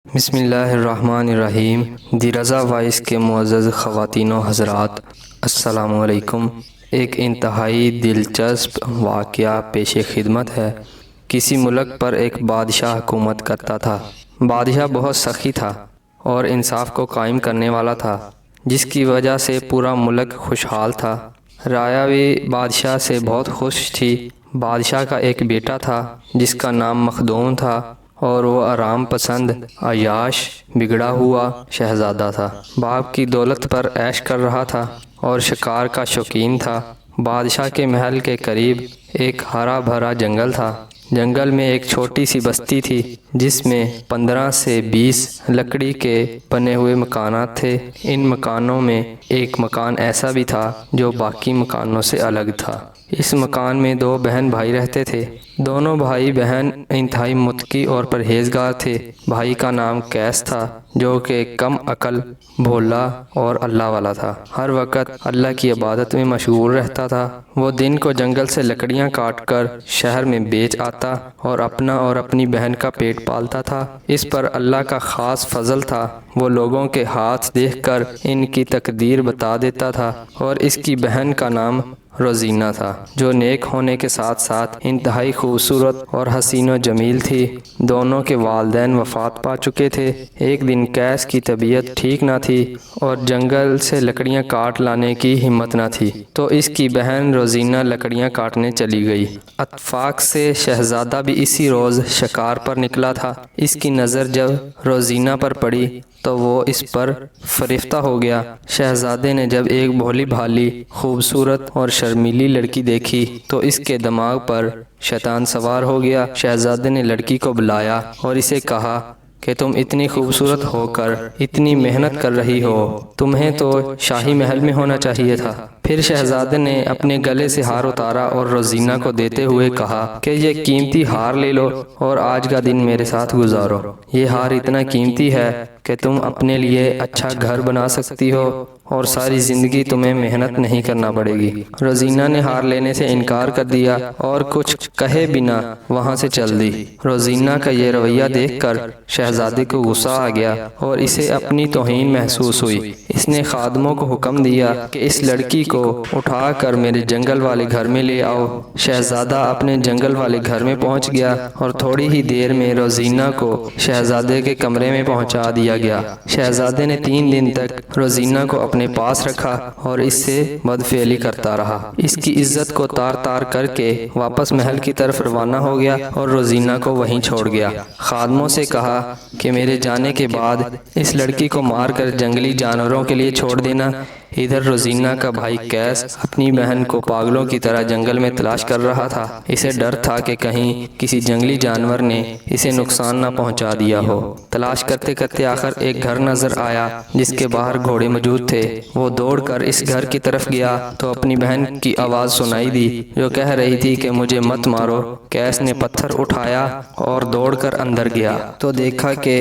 بسم اللہ الرحمن الرحیم۔ دی رضا وائس کے معزز خواتین و حضرات، السلام علیکم۔ ایک انتہائی دلچسپ واقعہ پیش خدمت ہے۔ کسی ملک پر ایک بادشاہ حکومت کرتا تھا۔ بادشاہ بہت سخی تھا اور انصاف کو قائم کرنے والا تھا، جس کی وجہ سے پورا ملک خوشحال تھا۔ رعایا بھی بادشاہ سے بہت خوش تھی۔ بادشاہ کا ایک بیٹا تھا جس کا نام مخدوم تھا، اور وہ آرام پسند، عیاش، بگڑا ہوا شہزادہ تھا۔ باپ کی دولت پر عیش کر رہا تھا اور شکار کا شوقین تھا۔ بادشاہ کے محل کے قریب ایک ہرا بھرا جنگل تھا۔ جنگل میں ایک چھوٹی سی بستی تھی جس میں 15 سے 20 لکڑی کے بنے ہوئے مکانات تھے۔ ان مکانوں میں ایک مکان ایسا بھی تھا جو باقی مکانوں سے الگ تھا۔ اس مکان میں 2 بہن بھائی رہتے تھے۔ دونوں بھائی بہن انتہائی متقی اور پرہیزگار تھے۔ بھائی کا نام قیس تھا، جو کہ کم عقل، بھولا اور اللہ والا تھا۔ ہر وقت اللہ کی عبادت میں مشغول رہتا تھا۔ وہ دن کو جنگل سے لکڑیاں کاٹ کر شہر میں بیچ آتا اور اپنا اور اپنی بہن کا پیٹ پالتا تھا۔ اس پر اللہ کا خاص فضل تھا۔ وہ لوگوں کے ہاتھ دیکھ کر ان کی تقدیر بتا دیتا تھا، اور اس کی بہن کا نام روزینہ تھا، جو نیک ہونے کے ساتھ ساتھ انتہائی خوبصورت اور حسین و جمیل تھی۔ دونوں کے والدین وفات پا چکے تھے۔ ایک دن قیس کی طبیعت ٹھیک نہ تھی اور جنگل سے لکڑیاں کاٹ لانے کی ہمت نہ تھی، تو اس کی بہن روزینہ لکڑیاں کاٹنے چلی گئی۔ اتفاق سے شہزادہ بھی اسی روز شکار پر نکلا تھا۔ اس کی نظر جب روزینہ پر پڑی تو وہ اس پر فریفتہ ہو گیا۔ شہزادے نے جب ایک بھولی بھالی، خوبصورت اور شرمیلی لڑکی دیکھی تو اس کے دماغ پر شیطان سوار ہو گیا۔ شہزادے نے لڑکی کو بلایا اور اسے کہا کہ تم اتنی خوبصورت ہو کر اتنی محنت کر رہی ہو، تمہیں تو شاہی محل میں ہونا چاہیے تھا۔ پھر شہزادے نے اپنے گلے سے ہار اتارا اور روزینہ کو دیتے ہوئے کہا کہ یہ قیمتی ہار لے لو اور آج کا دن میرے ساتھ گزارو۔ یہ ہار اتنا قیمتی ہے کہ تم اپنے لیے اچھا گھر بنا سکتی ہو اور ساری زندگی تمہیں محنت نہیں کرنا پڑے گی۔ روزینہ نے ہار لینے سے انکار کر دیا اور کچھ کہے بنا وہاں سے چل دی۔ روزینہ کا یہ رویہ دیکھ کر شہزادے کو غصہ آ گیا اور اسے اپنی توہین محسوس ہوئی۔ اس نے خادموں کو حکم دیا کہ اس لڑکی کو اٹھا کر میرے جنگل والے گھر میں لے آؤ۔ شہزادہ اپنے جنگل والے گھر میں پہنچ گیا اور تھوڑی ہی دیر میں روزینہ کو شہزادے کے کمرے میں پہنچا دیا گیا۔ شہزادے نے 3 دن تک روزینہ کو اپنے پاس رکھا اور اس سے بدفعلی کرتا رہا۔ اس کی عزت کو تار تار کر کے واپس محل کی طرف روانہ ہو گیا اور روزینہ کو وہیں چھوڑ گیا۔ خادموں سے کہا کہ میرے جانے کے بعد اس لڑکی کو مار کر جنگلی جانوروں کے لیے چھوڑ دینا۔ ادھر روزینہ کا بھائی قیس اپنی بہن کو پاگلوں کی طرح جنگل میں تلاش کر رہا تھا۔ اسے ڈر تھا کہ کہیں کسی جنگلی جانور نے اسے نقصان نہ پہنچا دیا ہو۔ تلاش کرتے کرتے آخر ایک گھر نظر آیا جس کے باہر گھوڑے موجود تھے۔ وہ دوڑ کر اس گھر کی طرف گیا تو اپنی بہن کی آواز سنائی دی جو کہہ رہی تھی کہ مجھے مت مارو۔ قیس نے پتھر اٹھایا اور دوڑ کر اندر گیا تو دیکھا کہ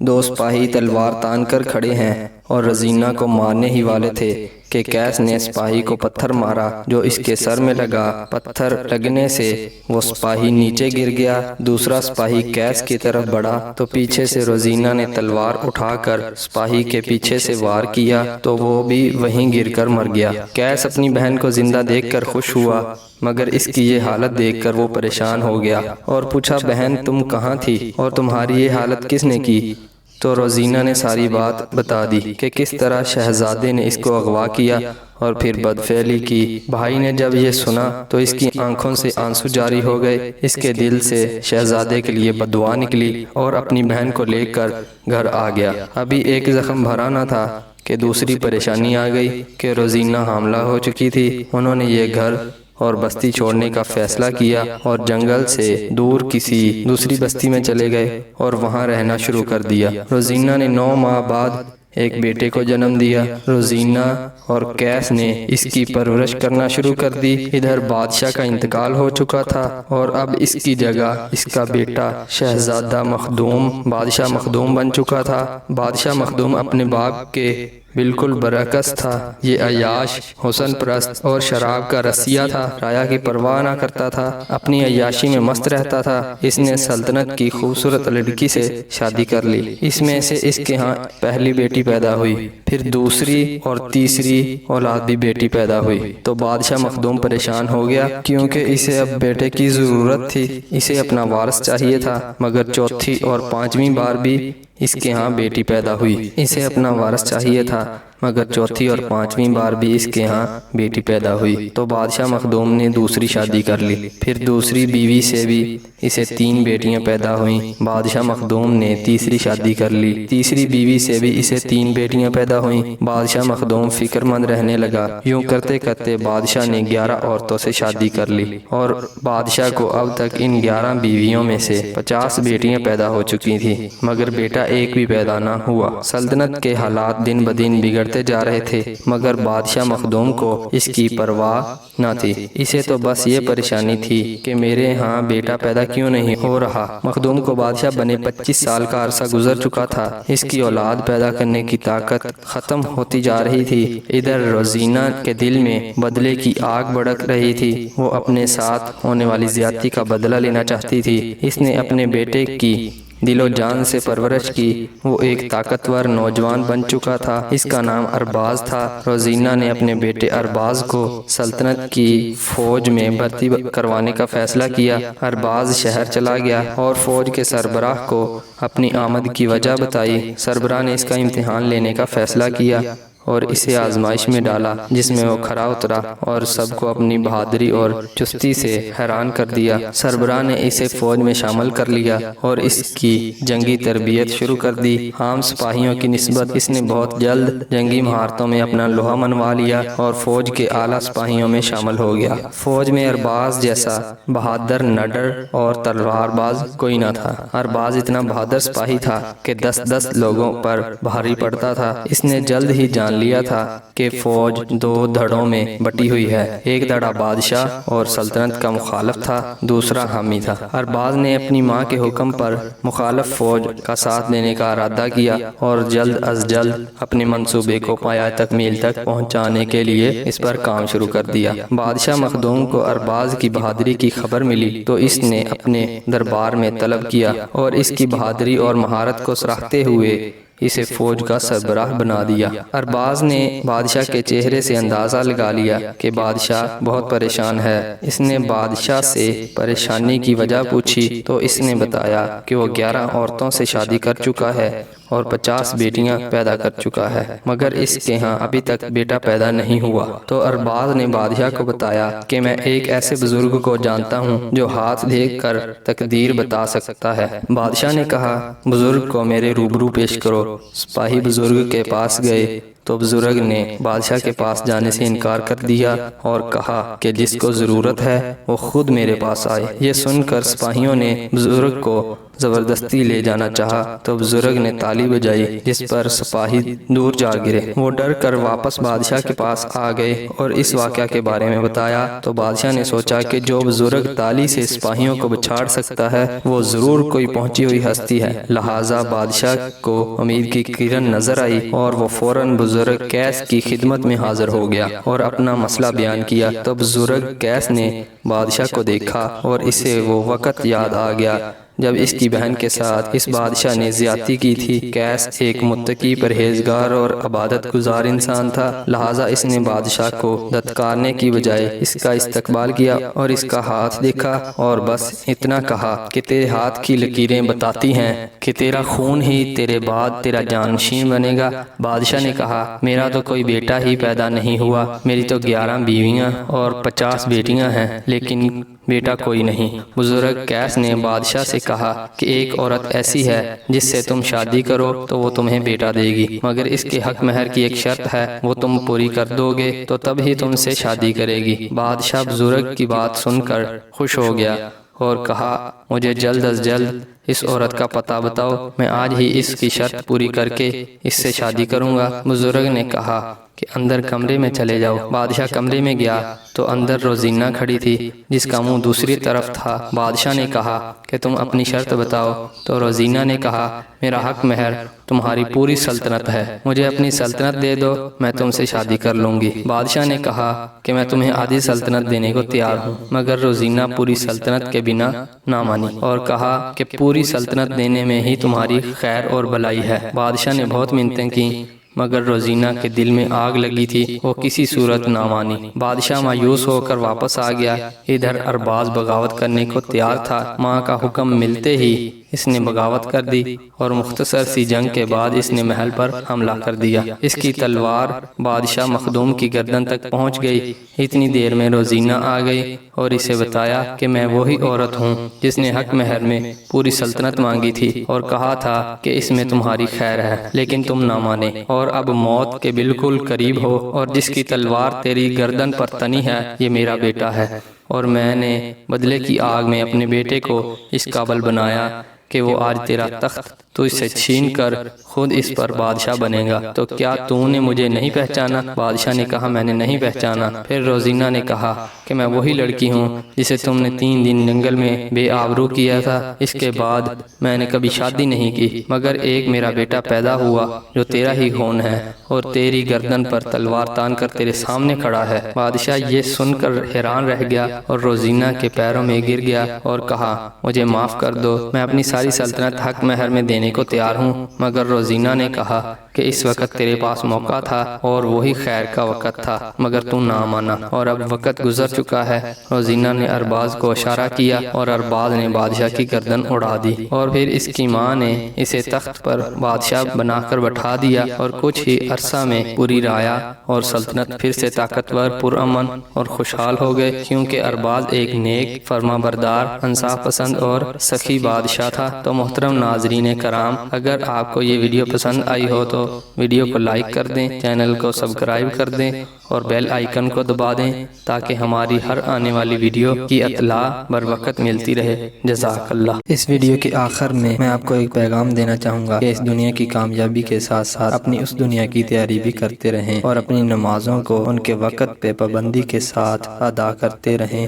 2 سپاہی تلوار تان کر کھڑے ہیں اور روزینہ کو مارنے ہی والے تھے کہ قیس نے سپاہی کو پتھر مارا جو اس کے سر میں لگا۔ پتھر لگنے سے وہ سپاہی نیچے گر گیا۔ دوسرا سپاہی قیس کی طرف بڑھا تو پیچھے سے روزینہ نے تلوار اٹھا کر سپاہی کے پیچھے سے وار کیا تو وہ بھی وہیں گر کر مر گیا۔ قیس اپنی بہن کو زندہ دیکھ کر خوش ہوا، مگر اس کی یہ حالت دیکھ کر وہ پریشان ہو گیا اور پوچھا بہن تم کہاں تھی اور تمہاری یہ حالت کس نے کی؟ تو روزینہ نے ساری بات بتا دی کہ کس طرح شہزادے نے اس کو اغوا کیا اور پھر بدفعلی کی۔ بھائی نے جب یہ سنا تو اس کی آنکھوں سے آنسو جاری ہو گئے۔ اس کے دل سے شہزادے کے لیے بددعا نکلی اور اپنی بہن کو لے کر گھر آ گیا۔ ابھی ایک زخم بھرا نہ تھا کہ دوسری پریشانی آ گئی کہ روزینہ حاملہ ہو چکی تھی۔ انہوں نے یہ گھر اور بستی چھوڑنے کا فیصلہ کیا اور جنگل سے دور کسی دوسری بستی میں چلے گئے اور وہاں رہنا شروع کر دیا۔ روزینہ نے 9 ماہ بعد ایک بیٹے کو جنم دیا۔ روزینہ اور قیس نے اس کی پرورش کرنا شروع کر دی۔ ادھر بادشاہ کا انتقال ہو چکا تھا اور اب اس کی جگہ اس کا بیٹا شہزادہ مخدوم بادشاہ مخدوم بن چکا تھا۔ بادشاہ مخدوم اپنے باپ کے بالکل برعکس تھا۔ یہ عیاش، حسن پرست اور شراب کا رسیہ تھا، رایا کی پرواہ نہ کرتا تھا، اپنی عیاشی میں مست رہتا تھا۔ اس نے سلطنت کی خوبصورت لڑکی سے شادی کر لی۔ اس میں سے اس کے ہاں پہلی بیٹی پیدا ہوئی، پھر دوسری اور تیسری اولاد بھی بیٹی پیدا ہوئی تو بادشاہ مخدوم پریشان ہو گیا، کیونکہ اسے اب بیٹے کی ضرورت تھی۔ اسے اپنا وارث چاہیے تھا، مگر چوتھی اور پانچویں بار بھی اس کے ہاں بیٹی پیدا ہوئی۔ اسے اپنا وارث چاہیے تھا، مگر چوتھی اور پانچویں بار بھی اس کے ہاں بیٹی پیدا ہوئی تو بادشاہ مخدوم نے دوسری شادی کر لی۔ پھر دوسری بیوی سے بھی اسے 3 بیٹیاں پیدا ہوئیں۔ بادشاہ مخدوم نے تیسری شادی کر لی، تیسری بیوی سے بھی اسے 3 بیٹیاں پیدا ہوئیں۔ بادشاہ مخدوم فکر مند رہنے لگا۔ یوں کرتے کرتے بادشاہ نے 11 عورتوں سے شادی کر لی اور بادشاہ کو اب تک ان 11 بیویوں میں سے 50 بیٹیاں پیدا ہو چکی تھیں، مگر بیٹا ایک بھی پیدا نہ ہوا۔ سلطنت کے حالات دن بدن بگڑتے جا رہے تھے، مگر بادشاہ مخدوم کو اس کی پرواہ نہ تھی۔ اسے تو بس یہ پریشانی تھی کہ میرے ہاں بیٹا پیدا کیوں نہیں ہو رہا۔ مخدوم کو بادشاہ بنے 25 سال کا عرصہ گزر چکا تھا۔ اس کی اولاد پیدا کرنے کی طاقت ختم ہوتی جا رہی تھی۔ ادھر روزینہ کے دل میں بدلے کی آگ بھڑک رہی تھی۔ وہ اپنے ساتھ ہونے والی زیادتی کا بدلہ لینا چاہتی تھی۔ اس نے اپنے بیٹے کی دل و جان سے پرورش کی۔ وہ ایک طاقتور نوجوان بن چکا تھا، اس کا نام ارباز تھا۔ روزینہ نے اپنے بیٹے ارباز کو سلطنت کی فوج میں بھرتی کروانے کا فیصلہ کیا۔ ارباز شہر چلا گیا اور فوج کے سربراہ کو اپنی آمد کی وجہ بتائی۔ سربراہ نے اس کا امتحان لینے کا فیصلہ کیا اور اسے آزمائش میں ڈالا، جس میں وہ کھرا اترا اور سب کو اپنی بہادری اور چستی سے حیران کر دیا۔ سربراہ نے اسے فوج میں شامل کر لیا اور اس کی جنگی تربیت شروع کر دی۔ عام سپاہیوں کی نسبت اس نے بہت جلد جنگی مہارتوں میں اپنا لوہا منوا لیا اور فوج کے اعلیٰ سپاہیوں میں شامل ہو گیا۔ فوج میں ارباز جیسا بہادر نڈر اور تلوار باز کوئی نہ تھا۔ ارباز اتنا بہادر سپاہی تھا کہ 10 لوگوں پر بھاری پڑتا تھا۔ اس نے جلد ہی جان لیا تھا کہ فوج 2 دھڑوں میں بٹی ہوئی ہے، ایک دھڑا بادشاہ اور سلطنت کا مخالف تھا، دوسرا حامی تھا۔ ارباز نے اپنی ماں کے حکم پر مخالف فوج کا ساتھ دینے کا ارادہ کیا اور جلد از جلد اپنے منصوبے کو پایہ تکمیل تک پہنچانے کے لیے اس پر کام شروع کر دیا۔ بادشاہ مخدوم کو ارباز کی بہادری کی خبر ملی تو اس نے اپنے دربار میں طلب کیا اور اس کی بہادری اور مہارت کو سراہتے ہوئے اسے فوج کا سربراہ بنا دیا۔ ارباز نے بادشاہ کے چہرے سے اندازہ لگا لیا کہ بادشاہ بہت پریشان ہے۔ اس نے بادشاہ سے پریشانی کی وجہ پوچھی تو اس نے بتایا کہ وہ 11 عورتوں سے شادی کر چکا ہے اور 50 بیٹیاں پیدا کر چکا ہے، مگر اس کے ہاں ابھی تک بیٹا پیدا نہیں ہوا۔ تو ارباز نے بادشاہ کو بتایا کہ میں ایک ایسے بزرگ کو جانتا ہوں جو ہاتھ دیکھ کر تقدیر بتا سکتا ہے۔ بادشاہ نے کہا، بزرگ کو میرے روبرو پیش کرو۔ سپاہی بزرگ کے پاس گئے تو بزرگ نے بادشاہ کے پاس جانے سے انکار کر دیا اور کہا کہ جس کو ضرورت ہے وہ خود میرے پاس آئے۔ یہ سن کر سپاہیوں نے بزرگ کو زبردستی لے جانا چاہا تو بزرگ نے تالی بجائی، جس پر سپاہی دور جا گرے۔ وہ ڈر کر واپس بادشاہ کے پاس آ گئے اور اس واقعہ کے بارے میں بتایا تو بادشاہ نے سوچا کہ جو بزرگ تالی سے سپاہیوں کو بچھاڑ سکتا ہے وہ ضرور کوئی پہنچی ہوئی ہستی ہے۔ لہٰذا بادشاہ کو امید کی کرن نظر آئی اور وہ فوراً بزرگ قیس کی خدمت میں حاضر ہو گیا اور اپنا مسئلہ بیان کیا تو بزرگ قیس نے بادشاہ کو دیکھا اور اسے وہ وقت یاد آ گیا جب اس کی بہن کے ساتھ اس بادشاہ نے زیادتی کی تھی۔ قیس ایک متقی، پرہیزگار اور عبادت گزار انسان تھا، لہٰذا اس نے بادشاہ کو دھتکارنے کی بجائے اس کا استقبال کیا اور اس کا ہاتھ دیکھا اور بس اتنا کہا کہ تیرے ہاتھ کی لکیریں بتاتی ہیں کہ تیرا خون ہی تیرے بعد تیرا جانشین بنے گا۔ بادشاہ نے کہا، میرا تو کوئی بیٹا ہی پیدا نہیں ہوا، میری تو 11 بیویاں اور 50 بیٹیاں ہیں، لیکن بیٹا کوئی نہیں۔ بزرگ قیس نے بادشاہ سے کہا کہ ایک عورت ایسی ہے جس سے تم شادی کرو تو وہ تمہیں بیٹا دے گی، مگر اس کے حق مہر کی ایک شرط ہے، وہ تم پوری کر دو گے تو تب ہی تم سے شادی کرے گی۔ بادشاہ بزرگ کی بات سن کر خوش ہو گیا اور کہا، مجھے جلد از جلد اس عورت کا پتہ بتاؤ، میں آج ہی اس کی شرط پوری کر کے اس سے شادی کروں گا۔ بزرگ نے کہا، کہ اندر کمرے میں چلے جاؤ۔ بادشاہ کمرے میں گیا تو اندر روزینہ کھڑی تھی جس کا منہ دوسری طرف تھا۔ بادشاہ نے کہا کہ تم اپنی شرط بتاؤ، تو روزینہ نے کہا میرا حق مہر تمہاری پوری سلطنت ہے، مجھے اپنی سلطنت دے دو، میں تم سے شادی کر لوں گی۔ بادشاہ نے کہا کہ میں تمہیں آدھی سلطنت دینے کو تیار ہوں، مگر روزینہ پوری سلطنت کے بنا نہ مانی اور کہا کہ پوری سلطنت دینے میں ہی تمہاری خیر اور بھلائی ہے۔ بادشاہ نے بہت منتیں کی مگر روزینہ کے دل میں آگ لگی تھی، وہ کسی صورت نہ مانی۔ بادشاہ مایوس ہو کر واپس آ گیا۔ ادھر ارباز بغاوت کرنے کو تیار تھا، ماں کا حکم ملتے ہی اس نے بغاوت کر دی اور مختصر سی جنگ کے بعد اس نے محل پر حملہ کر دیا۔ اس کی تلوار بادشاہ مخدوم کی گردن تک پہنچ گئی۔ اتنی دیر میں روزینہ آ گئی اور اسے بتایا کہ میں وہی عورت ہوں جس نے حق مہر میں پوری سلطنت مانگی تھی اور کہا تھا کہ اس میں تمہاری خیر ہے، لیکن تم نہ مانے اور اب موت کے بالکل قریب ہو، اور جس کی تلوار تیری گردن پر تنی ہے یہ میرا بیٹا ہے، اور میں نے بدلے کی آگ میں اپنے بیٹے کو اس قابل بنایا کہ وہ آج تیرا تخت تو اس سے چھین کر خود اس پر بادشاہ بنے گا، تو کیا تو نے مجھے نہیں پہچانا؟ بادشاہ نے کہا میں نے نہیں پہچانا۔ پھر روزینہ نے کہا کہ میں وہی لڑکی ہوں جسے تم نے 3 دن جنگل میں بے آبرو کیا تھا، اس کے بعد میں نے کبھی شادی نہیں کی، مگر ایک میرا بیٹا پیدا ہوا جو تیرا ہی خون ہے اور تیری گردن پر تلوار تان کر تیرے سامنے کھڑا ہے۔ بادشاہ یہ سن کر حیران رہ گیا اور روزینہ کے پیروں میں گر گیا اور کہا مجھے معاف کر دو، میں اپنی ساری سلطنت حق مہر میں دینے کو تیار ہوں۔ مگر روزینہ نے کہا کہ اس وقت تیرے پاس موقع تھا اور وہی خیر کا وقت تھا، مگر تو نہ مانا اور اب وقت گزر چکا ہے۔ روزینہ نے ارباز کو اشارہ کیا اور ارباز نے بادشاہ کی گردن اڑا دی، اور پھر اس کی ماں نے اسے تخت پر بادشاہ بنا کر بٹھا دیا، اور کچھ ہی عرصہ میں پوری رایا اور سلطنت پھر سے طاقتور، پرامن اور خوشحال ہو گئے، کیونکہ ارباز ایک نیک، فرما بردار، انصاف پسند اور سخی بادشاہ تھا۔ تو محترم ناظرین کرام، اگر آپ کو یہ ویڈیو پسند آئی ہو تو ویڈیو کو لائک کر دیں، چینل کو سبسکرائب کر دیں اور بیل آئیکن کو دبا دیں تاکہ ہماری ہر آنے والی ویڈیو کی اطلاع بر وقت ملتی رہے۔ جزاک اللہ۔ اس ویڈیو کے آخر میں میں آپ کو ایک پیغام دینا چاہوں گا کہ اس دنیا کی کامیابی کے ساتھ ساتھ اپنی اس دنیا کی تیاری بھی کرتے رہیں اور اپنی نمازوں کو ان کے وقت پہ پابندی کے ساتھ ادا کرتے رہیں۔